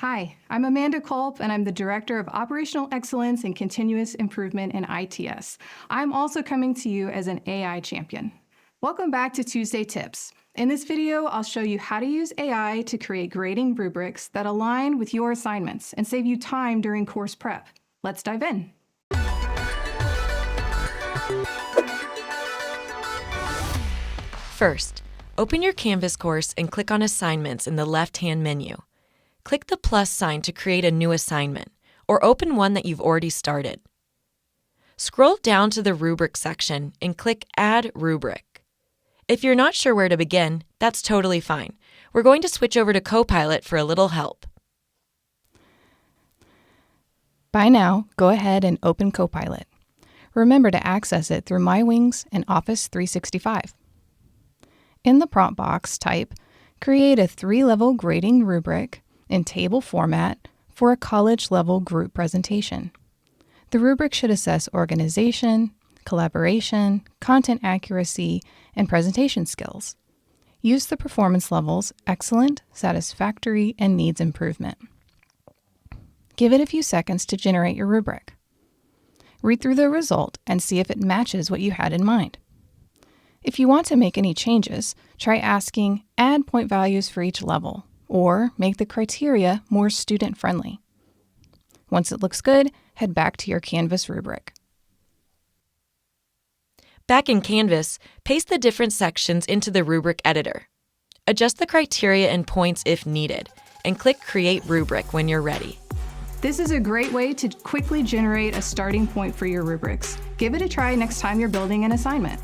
Hi, I'm Amanda Culp, and I'm the Director of Operational Excellence and Continuous Improvement in ITS. I'm also coming to you as an AI champion. Welcome back to Tuesday Tips. In this video, I'll show you how to use AI to create grading rubrics that align with your assignments and save you time during course prep. Let's dive in. First, open your Canvas course and click on Assignments in the left-hand menu. Click the plus sign to create a new assignment, or open one that you've already started. Scroll down to the Rubrics section and click Add Rubric. If you're not sure where to begin, that's totally fine. We're going to switch over to Copilot for a little help. By now, go ahead and open Copilot. Remember to access it through MyWings and Office 365. In the prompt box, type, create a 3-level grading rubric in table format for a college-level group presentation. The rubric should assess organization, collaboration, content accuracy, and presentation skills. Use the performance levels excellent, satisfactory, and needs improvement. Give it a few seconds to generate your rubric. Read through the result and see if it matches what you had in mind. If you want to make any changes, try asking, add point values for each level, or make the criteria more student-friendly. Once it looks good, head back to your Canvas rubric. Back in Canvas, paste the different sections into the rubric editor. Adjust the criteria and points if needed, and click Create Rubric when you're ready. This is a great way to quickly generate a starting point for your rubrics. Give it a try next time you're building an assignment.